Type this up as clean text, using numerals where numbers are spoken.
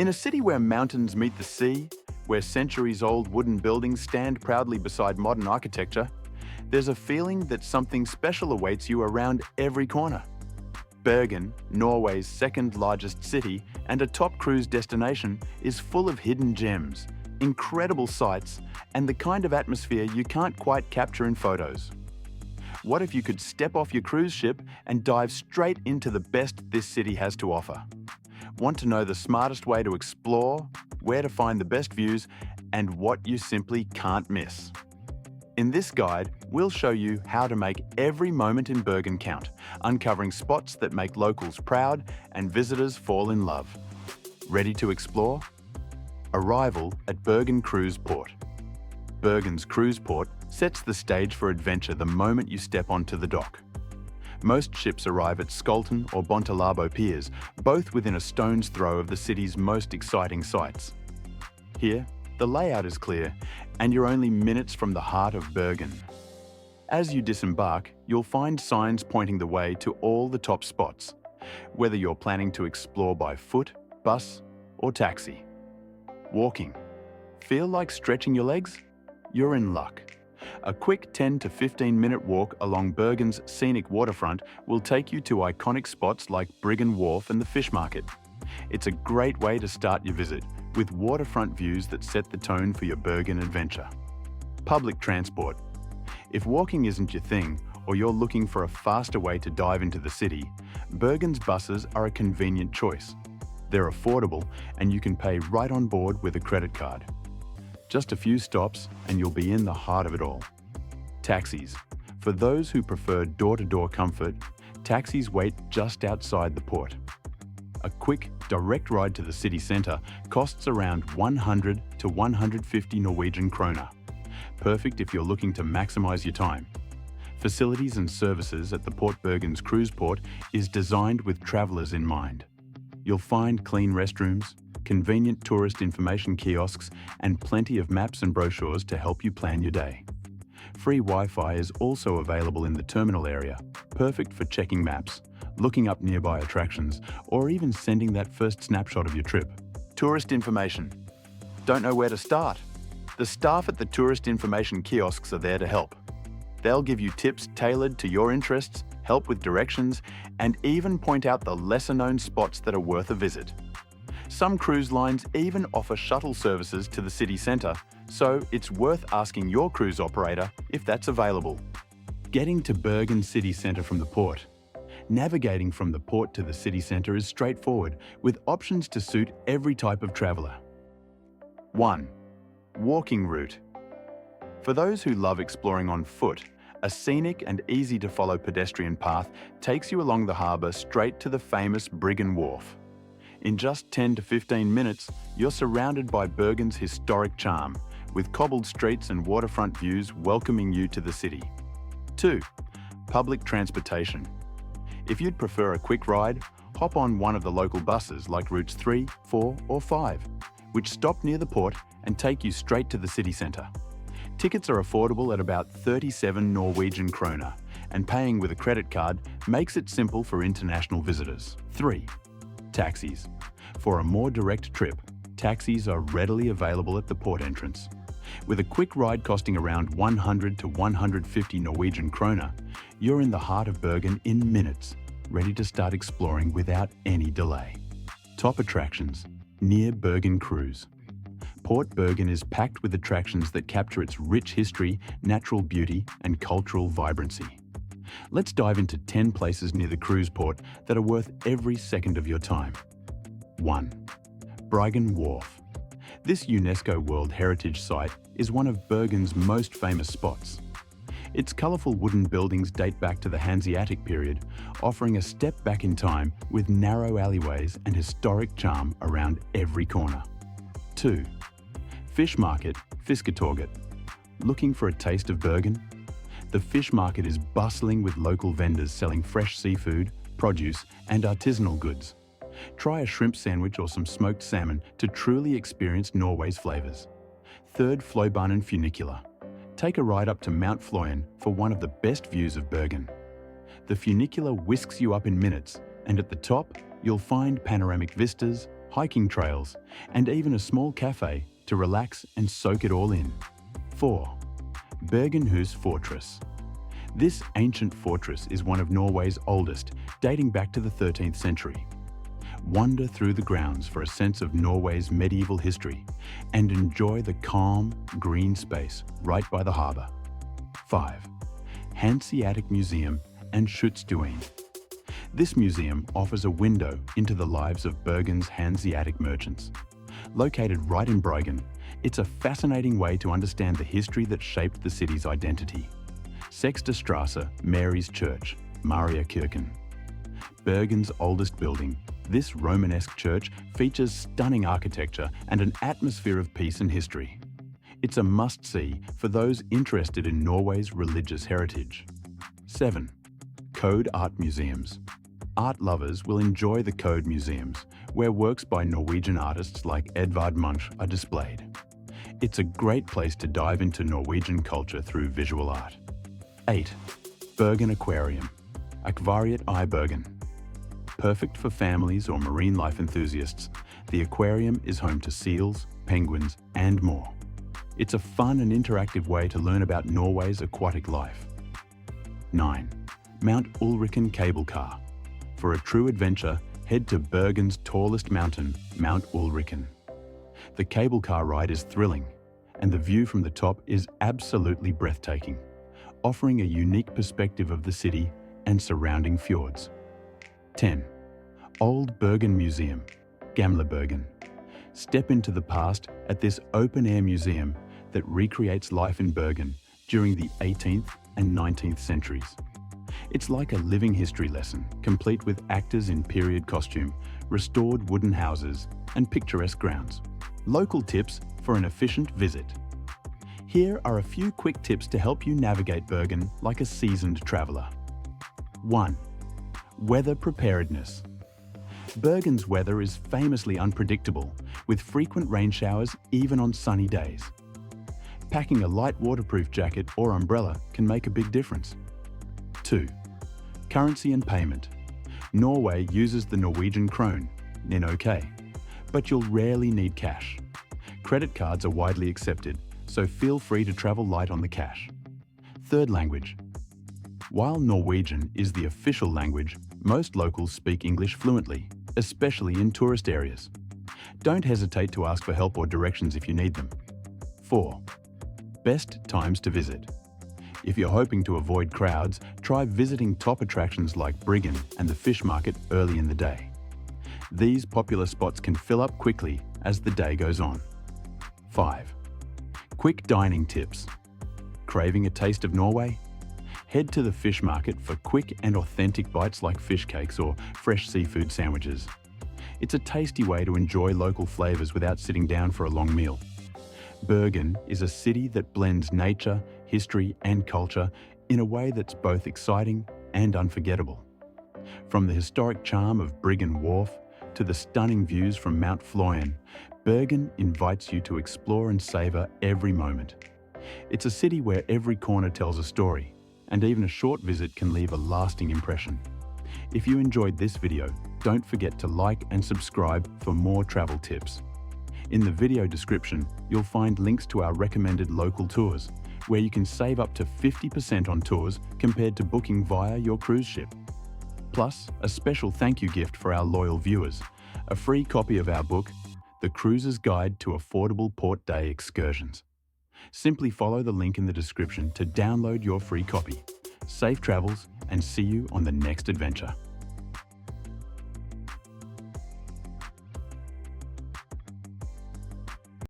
In a city where mountains meet the sea, where centuries-old wooden buildings stand proudly beside modern architecture, there's a feeling that something special awaits you around every corner. Bergen, Norway's second-largest city and a top cruise destination, is full of hidden gems, incredible sights, and the kind of atmosphere you can't quite capture in photos. What if you could step off your cruise ship and dive straight into the best this city has to offer? Want to know the smartest way to explore, where to find the best views, and what you simply can't miss? In this guide, we'll show you how to make every moment in Bergen count, uncovering spots that make locals proud and visitors fall in love. Ready to explore? Arrival at Bergen Cruise Port. Bergen's cruise port sets the stage for adventure the moment you step onto the dock. Most ships arrive at Skolten or Bontalabo piers, both within a stone's throw of the city's most exciting sights. Here, the layout is clear, and you're only minutes from the heart of Bergen. As you disembark, you'll find signs pointing the way to all the top spots, whether you're planning to explore by foot, bus, or taxi. Walking. Feel like stretching your legs? You're in luck. A quick 10 to 15-minute walk along Bergen's scenic waterfront will take you to iconic spots like Bryggen Wharf and the fish market. It's a great way to start your visit, with waterfront views that set the tone for your Bergen adventure. Public transport. If walking isn't your thing, or you're looking for a faster way to dive into the city, Bergen's buses are a convenient choice. They're affordable, and you can pay right on board with a credit card. Just a few stops and you'll be in the heart of it all. Taxis. For those who prefer door-to-door comfort, taxis wait just outside the port. A quick, direct ride to the city centre costs around 100 to 150 Norwegian kroner. Perfect if you're looking to maximise your time. Facilities and services at the Port Bergen's cruise port is designed with travellers in mind. You'll find clean restrooms, convenient tourist information kiosks, and plenty of maps and brochures to help you plan your day. Free Wi-Fi is also available in the terminal area, perfect for checking maps, looking up nearby attractions, or even sending that first snapshot of your trip. Tourist information. Don't know where to start? The staff at the tourist information kiosks are there to help. They'll give you tips tailored to your interests, help with directions, and even point out the lesser-known spots that are worth a visit. Some cruise lines even offer shuttle services to the city centre, so it's worth asking your cruise operator if that's available. Getting to Bergen city centre from the port. Navigating from the port to the city centre is straightforward, with options to suit every type of traveller. 1. Walking route. For those who love exploring on foot, a scenic and easy-to-follow pedestrian path takes you along the harbour straight to the famous Bryggen Wharf. In just 10 to 15 minutes, you're surrounded by Bergen's historic charm, with cobbled streets and waterfront views welcoming you to the city. 2. Public transportation. If you'd prefer a quick ride, hop on one of the local buses like routes 3, 4 or 5, which stop near the port and take you straight to the city centre. Tickets are affordable at about 37 Norwegian kroner, and paying with a credit card makes it simple for international visitors. 3. Taxis. For a more direct trip, taxis are readily available at the port entrance. With a quick ride costing around 100 to 150 Norwegian kroner, you're in the heart of Bergen in minutes, ready to start exploring without any delay. Top attractions near Bergen Cruise. Port Bergen is packed with attractions that capture its rich history, natural beauty, and cultural vibrancy. Let's dive into 10 places near the cruise port that are worth every second of your time. 1. Bryggen Wharf. This UNESCO World Heritage Site is one of Bergen's most famous spots. Its colourful wooden buildings date back to the Hanseatic period, offering a step back in time with narrow alleyways and historic charm around every corner. 2. Fish Market, Fisketorget. Looking for a taste of Bergen? The fish market is bustling with local vendors selling fresh seafood, produce, and artisanal goods. Try a shrimp sandwich or some smoked salmon to truly experience Norway's flavours. 3. Floybanen Funicular. Take a ride up to Mount Floyen for one of the best views of Bergen. The funicular whisks you up in minutes, and at the top, you'll find panoramic vistas, hiking trails, and even a small cafe to relax and soak it all in. 4. Bergen Fortress. This ancient fortress is one of Norway's oldest, dating back to the 13th century. Wander through the grounds for a sense of Norway's medieval history and enjoy the calm, green space right by the harbour. 5. Hanseatic Museum and Schutzstuen. This museum offers a window into the lives of Bergen's Hanseatic merchants. Located right in Bryggen, it's a fascinating way to understand the history that shaped the city's identity. Strasse, Mary's Church, Mariakirken. Bergen's oldest building, this Romanesque church features stunning architecture and an atmosphere of peace and history. It's a must-see for those interested in Norway's religious heritage. 7. Code Art Museums. Art lovers will enjoy the Code Museums, where works by Norwegian artists like Edvard Munch are displayed. It's a great place to dive into Norwegian culture through visual art. 8. Bergen Aquarium, Akvariet I Bergen. Perfect for families or marine life enthusiasts, the aquarium is home to seals, penguins, and more. It's a fun and interactive way to learn about Norway's aquatic life. 9. Mount Ulriken Cable Car. For a true adventure, head to Bergen's tallest mountain, Mount Ulriken. The cable car ride is thrilling, and the view from the top is absolutely breathtaking, offering a unique perspective of the city and surrounding fjords. 10. Old Bergen Museum, Gamle Bergen. Step into the past at this open-air museum that recreates life in Bergen during the 18th and 19th centuries. It's like a living history lesson, complete with actors in period costume, restored wooden houses, and picturesque grounds. Local tips for an efficient visit. Here are a few quick tips to help you navigate Bergen like a seasoned traveler. 1. Weather preparedness. Bergen's weather is famously unpredictable, with frequent rain showers even on sunny days. Packing a light waterproof jacket or umbrella can make a big difference. 2. Currency and payment. Norway uses the Norwegian krone, NOK, but you'll rarely need cash. Credit cards are widely accepted, so feel free to travel light on the cash. 3rd language. While Norwegian is the official language, most locals speak English fluently, especially in tourist areas. Don't hesitate to ask for help or directions if you need them. 4. Best times to visit. If you're hoping to avoid crowds, try visiting top attractions like Bryggen and the fish market early in the day. These popular spots can fill up quickly as the day goes on. 5. Quick dining tips. Craving a taste of Norway? Head to the fish market for quick and authentic bites like fish cakes or fresh seafood sandwiches. It's a tasty way to enjoy local flavors without sitting down for a long meal. Bergen is a city that blends nature, history, and culture in a way that's both exciting and unforgettable. From the historic charm of Bryggen wharf to the stunning views from Mount Floyen, Bergen invites you to explore and savor every moment. It's a city where every corner tells a story, and even a short visit can leave a lasting impression. If you enjoyed this video, don't forget to like and subscribe for more travel tips. In the video description, you'll find links to our recommended local tours, where you can save up to 50% on tours compared to booking via your cruise ship. Plus, a special thank you gift for our loyal viewers, a free copy of our book, The Cruiser's Guide to Affordable Port Day Excursions. Simply follow the link in the description to download your free copy. Safe travels, and see you on the next adventure.